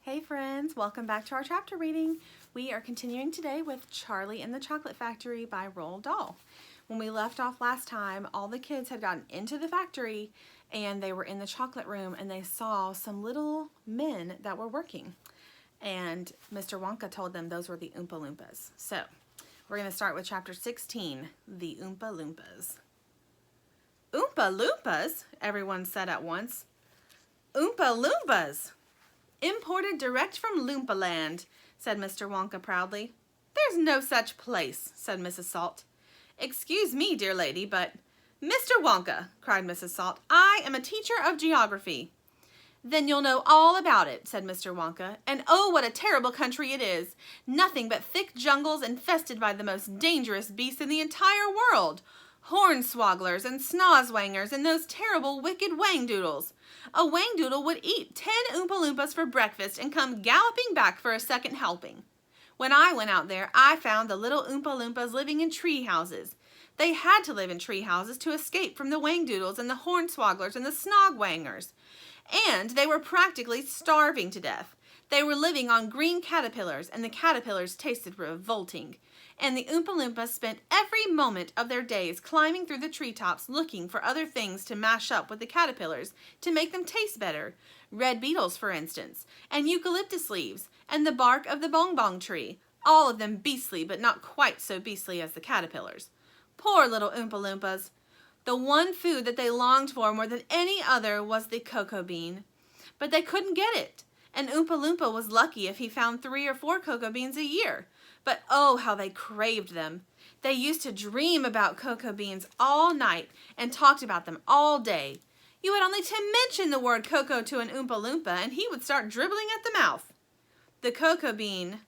Hey friends, welcome back to our chapter reading. We are continuing today with Charlie and the Chocolate Factory by Roald Dahl. When we left off last time, all the kids had gotten into the factory and they were in the chocolate room and they saw some little men that were working. And Mr. Wonka told them those were the Oompa Loompas. So we're going to start with chapter 16, the Oompa Loompas. Oompa Loompas, everyone said at once. Oompa Loompas! Imported direct from Loompa land, said Mr. Wonka proudly. There's no such place, said Mrs. Salt. Excuse me, dear lady, but... Mr. Wonka, cried Mrs. Salt, I am a teacher of geography. Then you'll know all about it, said Mr. Wonka. And oh, what a terrible country it is. Nothing but thick jungles infested by the most dangerous beasts in the entire world. Hornswogglers and snozwangers and those terrible wicked wangdoodles. A wangdoodle would eat 10 Oompa Loompas for breakfast and come galloping back for a second helping. When I went out there, I found the little Oompa Loompas living in tree houses. They had to live in tree houses to escape from the wangdoodles and the hornswogglers and the snogwangers. And they were practically starving to death. They were living on green caterpillars, and the caterpillars tasted revolting. And the Oompa Loompas spent every moment of their days climbing through the treetops looking for other things to mash up with the caterpillars to make them taste better. Red beetles, for instance, and eucalyptus leaves, and the bark of the bong-bong tree. All of them beastly, but not quite so beastly as the caterpillars. Poor little Oompa Loompas. The one food that they longed for more than any other was the cocoa bean. But they couldn't get it. And Oompa Loompa was lucky if he found 3 or 4 cocoa beans a year. But oh, how they craved them. They used to dream about cocoa beans all night and talked about them all day. You had only to mention the word cocoa to an Oompa Loompa and he would start dribbling at the mouth. The cocoa bean,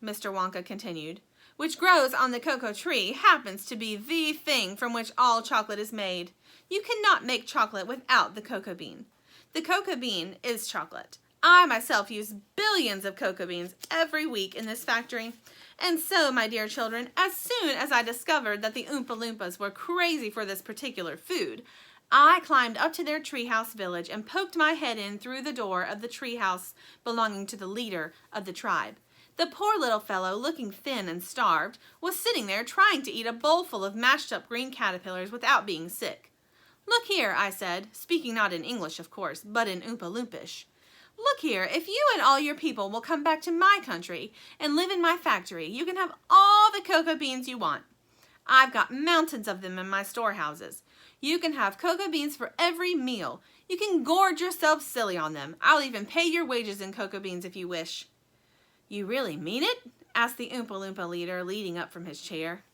Mr. Wonka continued, which grows on the cocoa tree, happens to be the thing from which all chocolate is made. You cannot make chocolate without the cocoa bean. The cocoa bean is chocolate. I myself use billions of cocoa beans every week in this factory. And so, my dear children, as soon as I discovered that the Oompa Loompas were crazy for this particular food, I climbed up to their treehouse village and poked my head in through the door of the treehouse belonging to the leader of the tribe. The poor little fellow, looking thin and starved, was sitting there trying to eat a bowl full of mashed up green caterpillars without being sick. Look here, I said, speaking not in English, of course, but in Oompa Loompish. Look here, if you and all your people will come back to my country and live in my factory, you can have all the cocoa beans you want. I've got mountains of them in my storehouses. You can have cocoa beans for every meal. You can gorge yourself silly on them. I'll even pay your wages in cocoa beans if you wish. You really mean it? Asked the Oompa Loompa leader, leading up from his chair.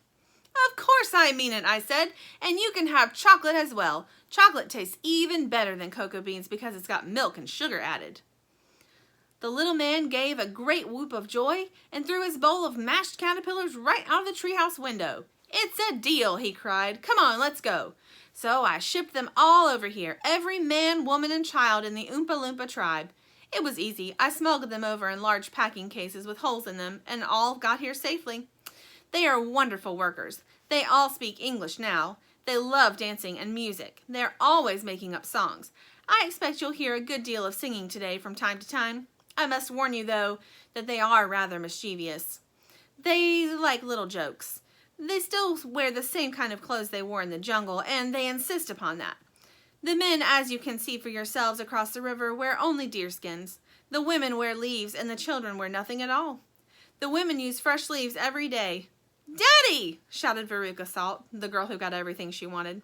Of course I mean it, I said, and you can have chocolate as well. Chocolate tastes even better than cocoa beans because it's got milk and sugar added. The little man gave a great whoop of joy and threw his bowl of mashed caterpillars right out of the treehouse window. It's a deal, he cried. Come on, let's go. So I shipped them all over here, every man, woman, and child in the Oompa Loompa tribe. It was easy. I smuggled them over in large packing cases with holes in them, and all got here safely. They are wonderful workers. They all speak English now. They love dancing and music. They're always making up songs. I expect you'll hear a good deal of singing today from time to time. I must warn you, though, that they are rather mischievous. They like little jokes. They still wear the same kind of clothes they wore in the jungle, and they insist upon that. The men, as you can see for yourselves across the river, wear only deerskins. The women wear leaves, and the children wear nothing at all. The women use fresh leaves every day. Daddy! Shouted Veruca Salt, the girl who got everything she wanted.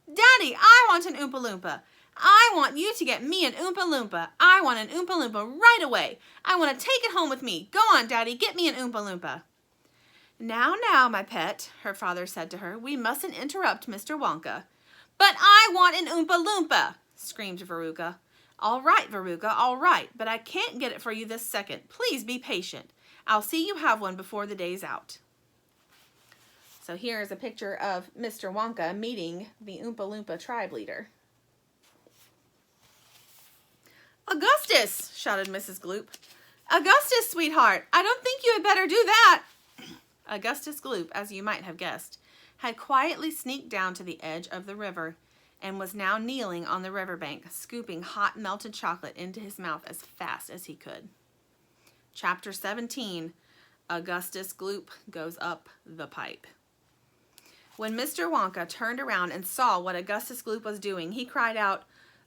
Daddy, I want an Oompa Loompa. I want you to get me an Oompa Loompa. I want an Oompa Loompa right away. I want to take it home with me. Go on, Daddy, get me an Oompa Loompa. Now, my pet, her father said to her, we mustn't interrupt Mr. Wonka. But I want an Oompa Loompa, screamed Veruca. All right, Veruca, all right, but I can't get it for you this second. Please be patient. I'll see you have one before the day's out. So here is a picture of Mr. Wonka meeting the Oompa Loompa tribe leader. Augustus, shouted Mrs. Gloop. Augustus, sweetheart, I don't think you had better do that. Augustus Gloop, as you might have guessed, had quietly sneaked down to the edge of the river and was now kneeling on the riverbank, scooping hot melted chocolate into his mouth as fast as he could. Chapter 17, Augustus Gloop Goes Up the Pipe. When Mr. Wonka turned around and saw what Augustus Gloop was doing, he cried out,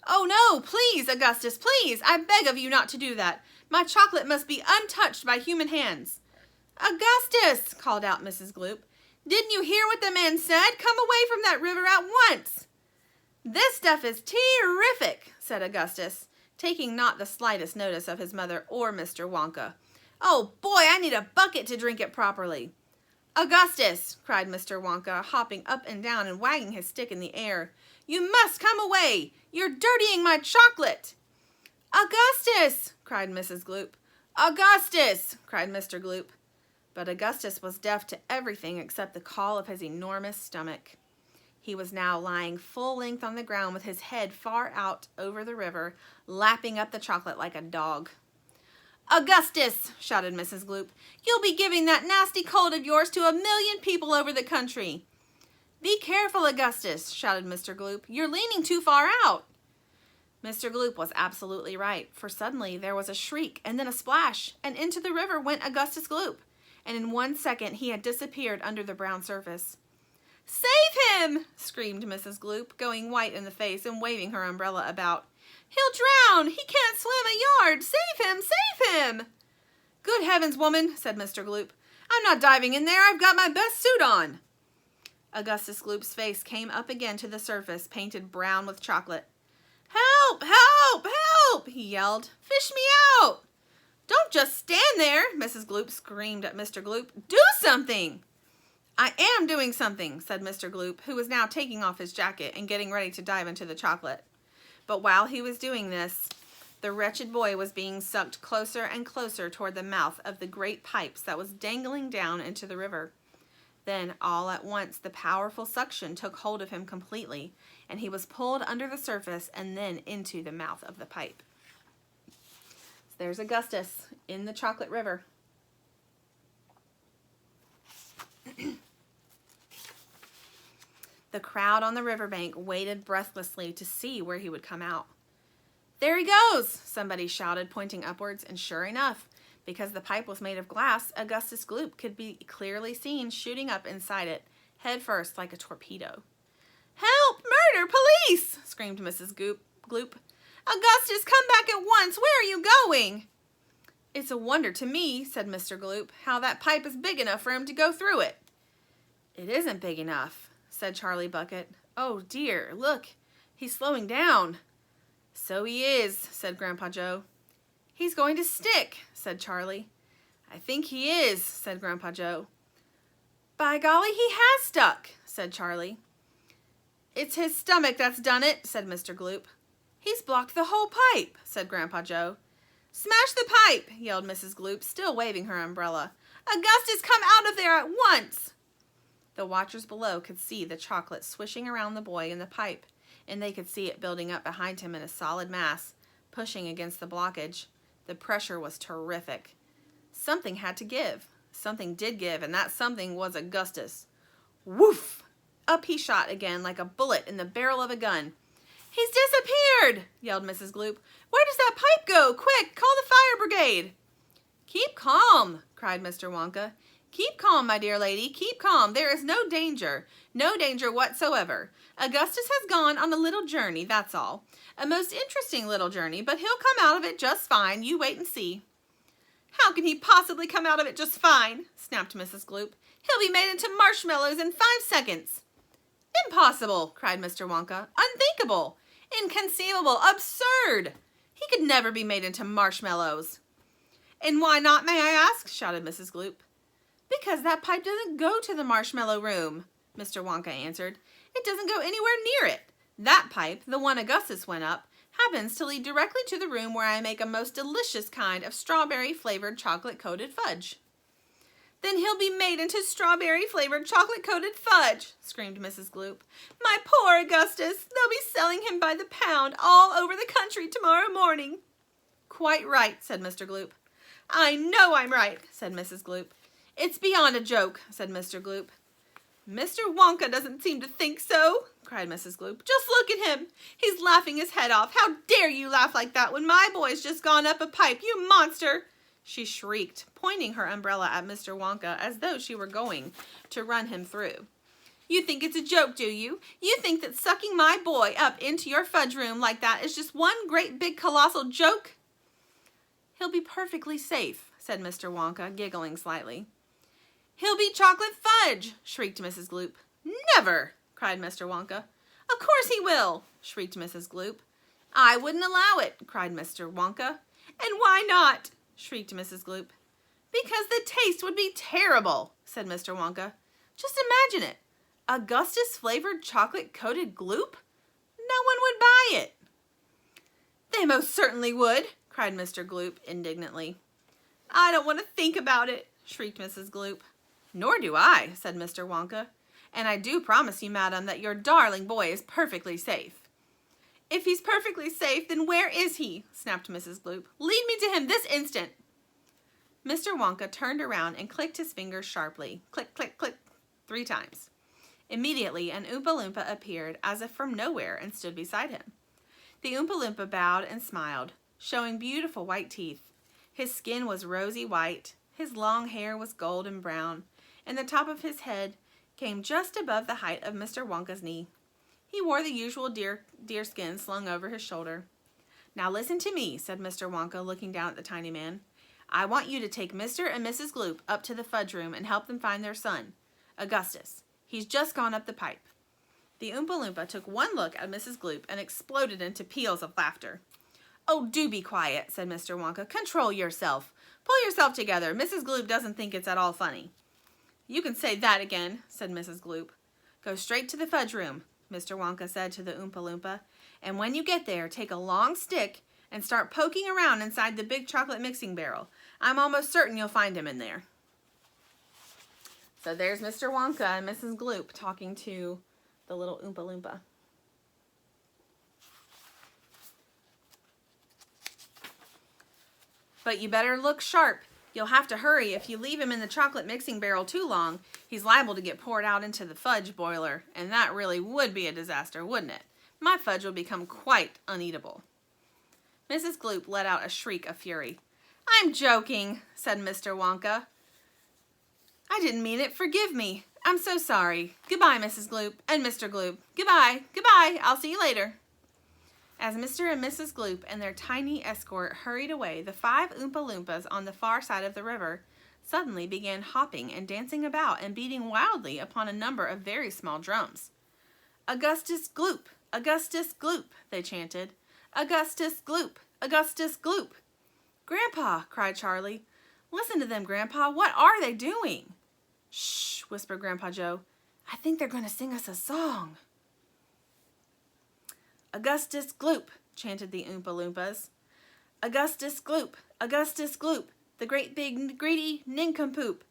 "Oh no, please, Augustus, please, I beg of you not to do that. My chocolate must be untouched by human hands." "Augustus," called out Mrs. Gloop, "didn't you hear what the man said? Come away from that river at once." "This stuff is terrific," said Augustus, taking not the slightest notice of his mother or Mr. Wonka. "Oh boy, I need a bucket to drink it properly." "Augustus," cried Mr. Wonka, hopping up and down and wagging his stick in the air, "you must come away. You're dirtying my chocolate." "Augustus," cried Mrs. Gloop. "Augustus," cried Mr. Gloop. But Augustus was deaf to everything except the call of his enormous stomach. He was now lying full length on the ground with his head far out over the river, lapping up the chocolate like a dog. "Augustus," shouted Mrs. Gloop, "you'll be giving that nasty cold of yours to 1,000,000 people over the country." "Be careful, Augustus," shouted Mr. Gloop. "You're leaning too far out." Mr. Gloop was absolutely right, for suddenly there was a shriek and then a splash, and into the river went Augustus Gloop, and in 1 second he had disappeared under the brown surface. "Save him!" screamed Mrs. Gloop, going white in the face and waving her umbrella about. "He'll drown! He can't swim a yard! Save him! Save him!" "Good heavens, woman," said Mr. Gloop. "I'm not diving in there. I've got my best suit on." Augustus Gloop's face came up again to the surface, painted brown with chocolate. "Help! Help! Help!" he yelled. "Fish me out!" "Don't just stand there!" Mrs. Gloop screamed at Mr. Gloop. "Do something!" "I am doing something," said Mr. Gloop, who was now taking off his jacket and getting ready to dive into the chocolate. But while he was doing this, the wretched boy was being sucked closer and closer toward the mouth of the great pipes that was dangling down into the river. Then, all at once, the powerful suction took hold of him completely, and he was pulled under the surface and then into the mouth of the pipe. There's Augustus in the chocolate river. The crowd on the riverbank waited breathlessly to see where he would come out. "There he goes!" somebody shouted, pointing upwards, and sure enough, because the pipe was made of glass, Augustus Gloop could be clearly seen shooting up inside it, head first like a torpedo. "Help! Murder! Police!" screamed Mrs. Gloop. "Augustus, come back at once! Where are you going?" "It's a wonder to me," said Mr. Gloop, "how that pipe is big enough for him to go through it." "It isn't big enough," said Charlie Bucket. "Oh dear, look, he's slowing down." "So he is," said Grandpa Joe. "He's going to stick," said Charlie. "I think he is," said Grandpa Joe. "By golly, he has stuck," said Charlie. "It's his stomach that's done it," said Mr. Gloop. "He's blocked the whole pipe," said Grandpa Joe. "Smash the pipe!" yelled Mrs. Gloop, still waving her umbrella. "Augustus, come out of there at once!" The watchers below could see the chocolate swishing around the boy in the pipe, and they could see it building up behind him in a solid mass, pushing against the blockage. The pressure was terrific. Something had to give. Something did give, and that something was Augustus. Woof! Up he shot again like a bullet in the barrel of a gun. "He's disappeared!" yelled Mrs. Gloop. "Where does that pipe go? Quick, call the fire brigade!" "Keep calm," cried Mr. Wonka. "Keep calm, my dear lady, keep calm. There is no danger whatsoever. Augustus has gone on a little journey, that's all. A most interesting little journey, but he'll come out of it just fine. You wait and see." "How can he possibly come out of it just fine?" snapped Mrs. Gloop. "He'll be made into marshmallows in 5 seconds." "Impossible!" cried Mr. Wonka. "Unthinkable! Inconceivable! Absurd! He could never be made into marshmallows." "And why not, may I ask?" shouted Mrs. Gloop. "Because that pipe doesn't go to the marshmallow room," Mr. Wonka answered. "It doesn't go anywhere near it. That pipe, the one Augustus went up, happens to lead directly to the room where I make a most delicious kind of strawberry-flavored chocolate-coated fudge." "Then he'll be made into strawberry-flavored chocolate-coated fudge," screamed Mrs. Gloop. "My poor Augustus! They'll be selling him by the pound all over the country tomorrow morning." "Quite right," said Mr. Gloop. "I know I'm right," said Mrs. Gloop. "It's beyond a joke," said Mr. Gloop. "Mr. Wonka doesn't seem to think so," cried Mrs. Gloop. "Just look at him. He's laughing his head off. How dare you laugh like that when my boy's just gone up a pipe, you monster!" she shrieked, pointing her umbrella at Mr. Wonka as though she were going to run him through. You think it's a joke, do you? You think that sucking my boy up into your fudge room like that is just one great big colossal joke? He'll be perfectly safe, said Mr. Wonka, giggling slightly. He'll be chocolate fudge, shrieked Mrs. Gloop. Never, cried Mr. Wonka. Of course he will, shrieked Mrs. Gloop. I wouldn't allow it, cried Mr. Wonka. And why not? Shrieked Mrs. Gloop. Because the taste would be terrible, said Mr. Wonka. Just imagine it. Augustus-flavored chocolate-coated gloop? No one would buy it. They most certainly would, cried Mr. Gloop indignantly. I don't want to think about it, shrieked Mrs. Gloop. Nor do I, said Mr. Wonka. And I do promise you, madam, that your darling boy is perfectly safe. If he's perfectly safe, then where is he? Snapped Mrs. Gloop. Lead me to him this instant. Mr. Wonka turned around and clicked his fingers sharply. Click, click, click, 3 times. Immediately, an Oompa Loompa appeared as if from nowhere and stood beside him. The Oompa Loompa bowed and smiled, showing beautiful white teeth. His skin was rosy white, his long hair was golden brown, and the top of his head came just above the height of Mr. Wonka's knee. He wore the usual deerskin slung over his shoulder. Now listen to me, said Mr. Wonka, looking down at the tiny man. I want you to take Mr. and Mrs. Gloop up to the fudge room and help them find their son, Augustus. He's just gone up the pipe. The Oompa Loompa took one look at Mrs. Gloop and exploded into peals of laughter. Oh, do be quiet, said Mr. Wonka. Control yourself. Pull yourself together. Mrs. Gloop doesn't think it's at all funny. You can say that again, said Mrs. Gloop. Go straight to the fudge room, Mr. Wonka said to the Oompa Loompa. And when you get there, take a long stick and start poking around inside the big chocolate mixing barrel. I'm almost certain you'll find him in there. So there's Mr. Wonka and Mrs. Gloop talking to the little Oompa Loompa. But you better look sharp. You'll have to hurry. If you leave him in the chocolate mixing barrel too long, he's liable to get poured out into the fudge boiler, and that really would be a disaster, wouldn't it? My fudge will become quite uneatable. Mrs. Gloop let out a shriek of fury. I'm joking, said Mr. Wonka. I didn't mean it. Forgive me. I'm so sorry. Goodbye, Mrs. Gloop and Mr. Gloop. Goodbye. Goodbye. I'll see you later. As Mr. and Mrs. Gloop and their tiny escort hurried away, the 5 Oompa Loompas on the far side of the river suddenly began hopping and dancing about and beating wildly upon a number of very small drums. Augustus Gloop, Augustus Gloop, they chanted. Augustus Gloop, Augustus Gloop. Grandpa, cried Charlie. Listen to them, Grandpa. What are they doing? Shh, whispered Grandpa Joe. I think they're going to sing us a song. Augustus Gloop, chanted the Oompa Loompas. Augustus Gloop, Augustus Gloop, the great big greedy nincompoop.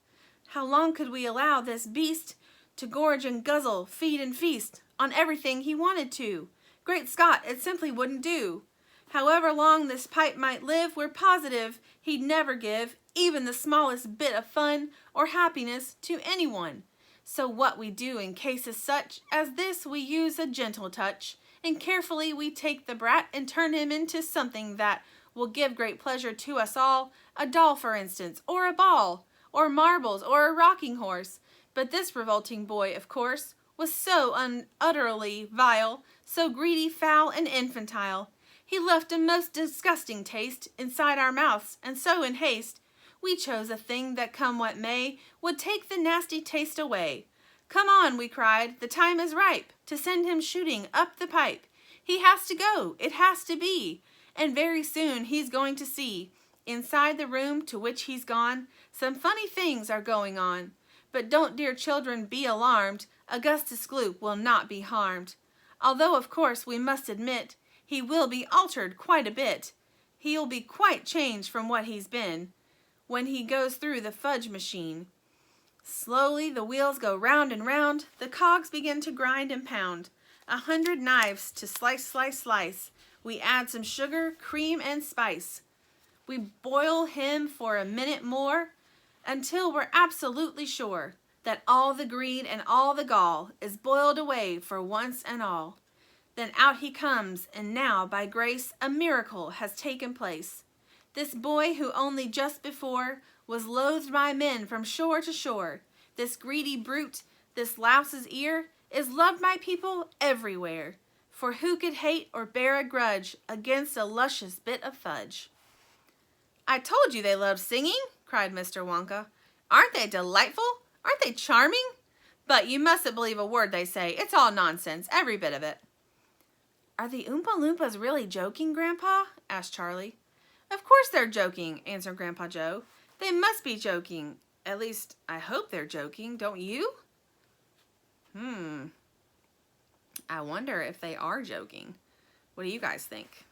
How long could we allow this beast to gorge and guzzle, feed and feast on everything he wanted to? Great Scott, it simply wouldn't do. However long this pipe might live, we're positive he'd never give even the smallest bit of fun or happiness to anyone. So what we do in cases such as this, we use a gentle touch, and carefully we take the brat and turn him into something that will give great pleasure to us all, a doll, for instance, or a ball, or marbles, or a rocking horse. But this revolting boy, of course, was so utterly vile, so greedy, foul, and infantile. He left a most disgusting taste inside our mouths, and so in haste we chose a thing that, come what may, would take the nasty taste away. Come on, we cried, the time is ripe to send him shooting up the pipe. He has to go, it has to be, and very soon he's going to see, inside the room to which he's gone, some funny things are going on. But don't, dear children, be alarmed, Augustus Gloop will not be harmed. Although, of course, we must admit, he will be altered quite a bit. He'll be quite changed from what he's been when he goes through the fudge machine. Slowly the wheels go round and round, the cogs begin to grind and pound. 100 knives to slice, slice, slice. We add some sugar, cream, and spice. We boil him for a minute more until we're absolutely sure that all the greed and all the gall is boiled away for once and all. Then out he comes, and now, by grace, a miracle has taken place. This boy who only just before was loathed by men from shore to shore, this greedy brute, this louse's ear, is loved by people everywhere. For who could hate or bear a grudge against a luscious bit of fudge? I told you they loved singing, cried Mr. Wonka. Aren't they delightful? Aren't they charming? But you mustn't believe a word they say. It's all nonsense, every bit of it. Are the Oompa Loompas really joking, Grandpa? Asked Charlie. Of course they're joking, answered Grandpa Joe. They must be joking. At least, I hope they're joking, don't you? I wonder if they are joking. What do you guys think?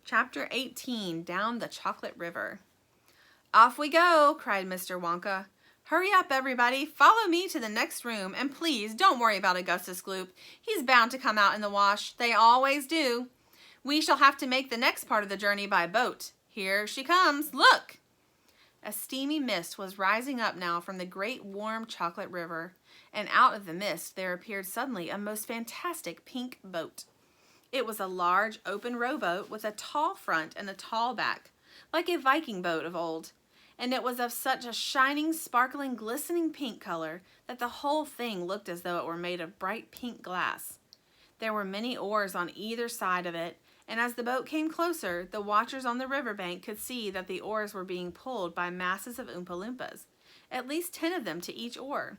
Chapter 18, Down the Chocolate River. Off we go, cried Mr. Wonka. Hurry up, everybody. Follow me to the next room, and please don't worry about Augustus Gloop. He's bound to come out in the wash. They always do. We shall have to make the next part of the journey by boat. Here she comes. Look! A steamy mist was rising up now from the great warm chocolate river, and out of the mist there appeared suddenly a most fantastic pink boat. It was a large open rowboat with a tall front and a tall back, like a Viking boat of old, and it was of such a shining, sparkling, glistening pink color that the whole thing looked as though it were made of bright pink glass. There were many oars on either side of it, and as the boat came closer, the watchers on the riverbank could see that the oars were being pulled by masses of Oompa Loompas, at least 10 of them to each oar.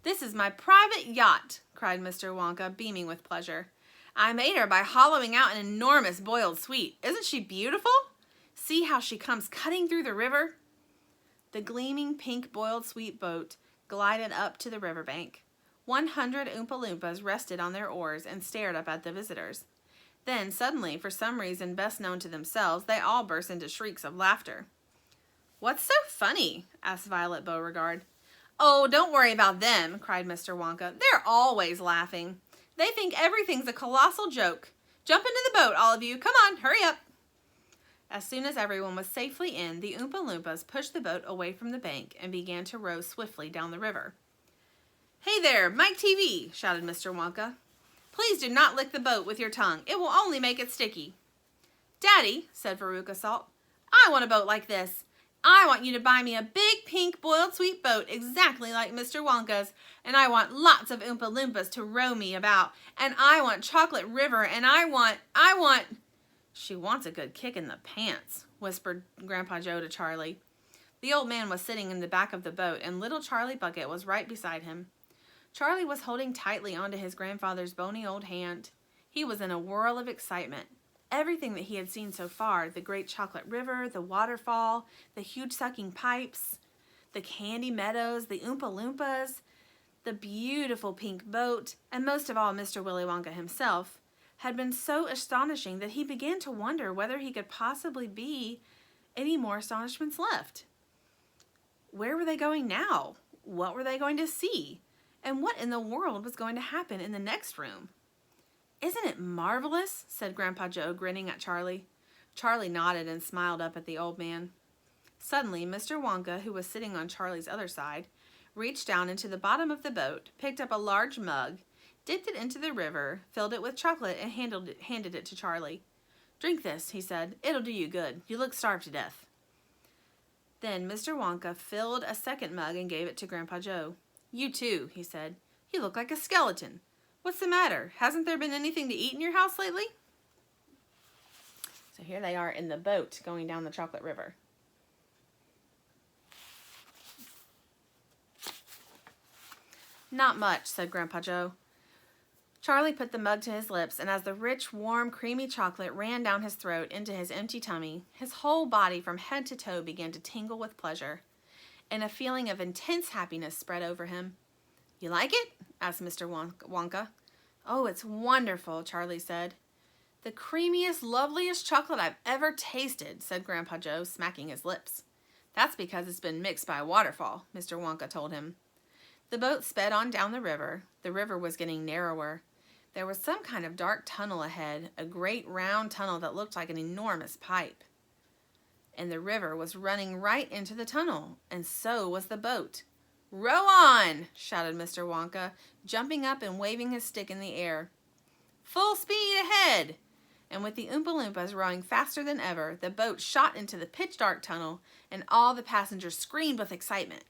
This is my private yacht, cried Mr. Wonka, beaming with pleasure. I made her by hollowing out an enormous boiled sweet. Isn't she beautiful? See how she comes cutting through the river? The gleaming pink boiled sweet boat glided up to the riverbank. 100 Oompa Loompas rested on their oars and stared up at the visitors. Then, suddenly, for some reason best known to themselves, they all burst into shrieks of laughter. What's so funny? Asked Violet Beauregard. Oh, don't worry about them, cried Mr. Wonka. They're always laughing. They think everything's a colossal joke. Jump into the boat, all of you. Come on, hurry up. As soon as everyone was safely in, the Oompa Loompas pushed the boat away from the bank and began to row swiftly down the river. Hey there, Mike TV, shouted Mr. Wonka. Please do not lick the boat with your tongue. It will only make it sticky. Daddy, said Veruca Salt, I want a boat like this. I want you to buy me a big pink boiled sweet boat exactly like Mr. Wonka's, and I want lots of Oompa Loompas to row me about, and I want Chocolate River, and I want... She wants a good kick in the pants, whispered Grandpa Joe to Charlie. The old man was sitting in the back of the boat, and little Charlie Bucket was right beside him. Charlie was holding tightly onto his grandfather's bony old hand. He was in a whirl of excitement. Everything that he had seen so far, the great chocolate river, the waterfall, the huge sucking pipes, the candy meadows, the Oompa Loompas, the beautiful pink boat, and most of all Mr. Willy Wonka himself, had been so astonishing that he began to wonder whether he could possibly be any more astonishments left. Where were they going now? What were they going to see? And what in the world was going to happen in the next room? Isn't it marvelous? Said Grandpa Joe, grinning at Charlie. Charlie nodded and smiled up at the old man. Suddenly, Mr. Wonka, who was sitting on Charlie's other side, reached down into the bottom of the boat, picked up a large mug, dipped it into the river, filled it with chocolate, and handed it to Charlie. Drink this, he said. It'll do you good. You look starved to death. Then Mr. Wonka filled a second mug and gave it to Grandpa Joe. You too, he said. You look like a skeleton. What's the matter? Hasn't there been anything to eat in your house lately? So here they are in the boat going down the chocolate river. Not much, said Grandpa Joe. Charlie put the mug to his lips, and as the rich, warm, creamy chocolate ran down his throat into his empty tummy, his whole body from head to toe began to tingle with pleasure, and a feeling of intense happiness spread over him. You like it? Asked Mr. Wonka. Oh, it's wonderful, Charlie said. The creamiest, loveliest chocolate I've ever tasted, said Grandpa Joe, smacking his lips. That's because it's been mixed by a waterfall, Mr. Wonka told him. The boat sped on down the river. The river was getting narrower. There was some kind of dark tunnel ahead, a great round tunnel that looked like an enormous pipe. And the river was running right into the tunnel, and so was the boat. Row on, shouted Mr. Wonka, jumping up and waving his stick in the air. Full speed ahead! And with the Oompa Loompas rowing faster than ever, the boat shot into the pitch-dark tunnel, and all the passengers screamed with excitement.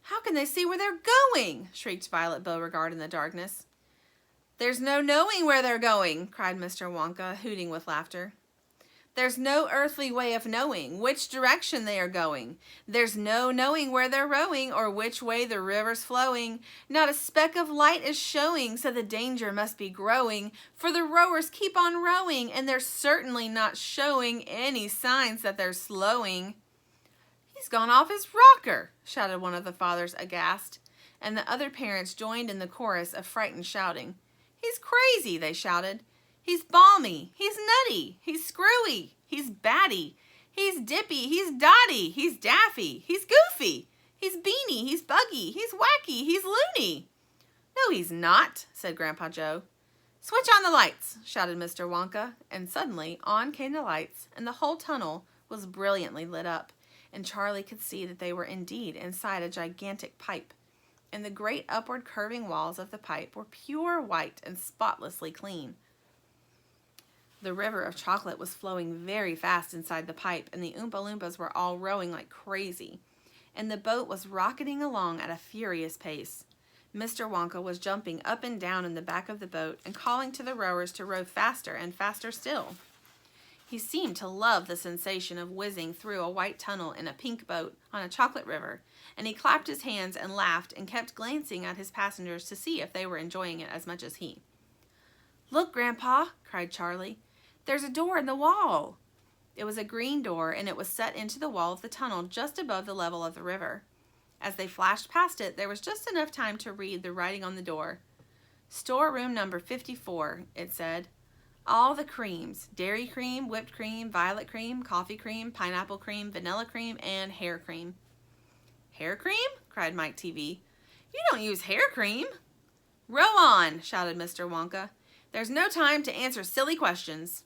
"How can they see where they're going?" shrieked Violet Beauregard in the darkness. "There's no knowing where they're going," cried Mr. Wonka, hooting with laughter. "There's no earthly way of knowing which direction they are going. There's no knowing where they're rowing or which way the river's flowing. Not a speck of light is showing, so the danger must be growing. For the rowers keep on rowing, and they're certainly not showing any signs that they're slowing." "He's gone off his rocker," shouted one of the fathers aghast, and the other parents joined in the chorus of frightened shouting. "He's crazy," they shouted. "He's balmy, he's nutty, he's screwy, he's batty, he's dippy, he's dotty, he's daffy, he's goofy, he's beany, he's buggy, he's wacky, he's loony." "No, he's not," said Grandpa Joe. "Switch on the lights," shouted Mr. Wonka, and suddenly on came the lights, and the whole tunnel was brilliantly lit up, and Charlie could see that they were indeed inside a gigantic pipe, and the great upward curving walls of the pipe were pure white and spotlessly clean. The river of chocolate was flowing very fast inside the pipe, and the Oompa Loompas were all rowing like crazy, and the boat was rocketing along at a furious pace. Mr. Wonka was jumping up and down in the back of the boat and calling to the rowers to row faster and faster still. He seemed to love the sensation of whizzing through a white tunnel in a pink boat on a chocolate river, and he clapped his hands and laughed and kept glancing at his passengers to see if they were enjoying it as much as he. "Look, Grandpa," cried Charlie. "There's a door in the wall." It was a green door, and it was set into the wall of the tunnel just above the level of the river. As they flashed past it, there was just enough time to read the writing on the door. "Storeroom number 54, it said. "All the creams, dairy cream, whipped cream, violet cream, coffee cream, pineapple cream, vanilla cream, and hair cream." "Hair cream?" cried Mike TV. "You don't use hair cream." "Row on," shouted Mr. Wonka. "There's no time to answer silly questions."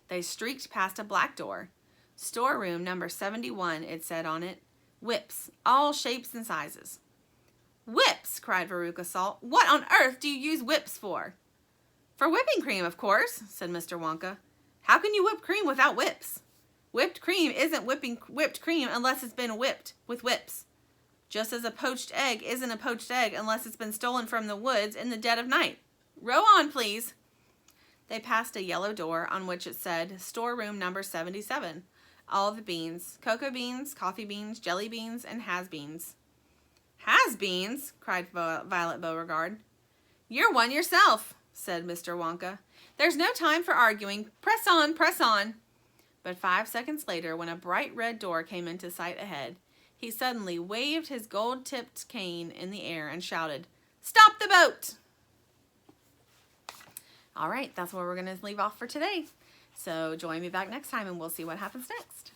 They streaked past a black door. "Storeroom number 71, it said on it. Whips, all shapes and sizes." "Whips!" cried Veruca Salt. "What on earth do you use whips for?" "For whipping cream, of course," said Mr. Wonka. "How can you whip cream without whips? Whipped cream isn't whipped cream unless it's been whipped with whips. Just as a poached egg isn't a poached egg unless it's been stolen from the woods in the dead of night. Row on, please." They passed a yellow door on which it said, "Storeroom number 77. All the beans, cocoa beans, coffee beans, jelly beans, and has-beans." "Has-beans?" cried Violet Beauregard. "You're one yourself," said Mr. Wonka. "There's no time for arguing. Press on, press on." But 5 seconds later, when a bright red door came into sight ahead, he suddenly waved his gold-tipped cane in the air and shouted, "Stop the boat!" All right, that's where we're going to leave off for today. So join me back next time and we'll see what happens next.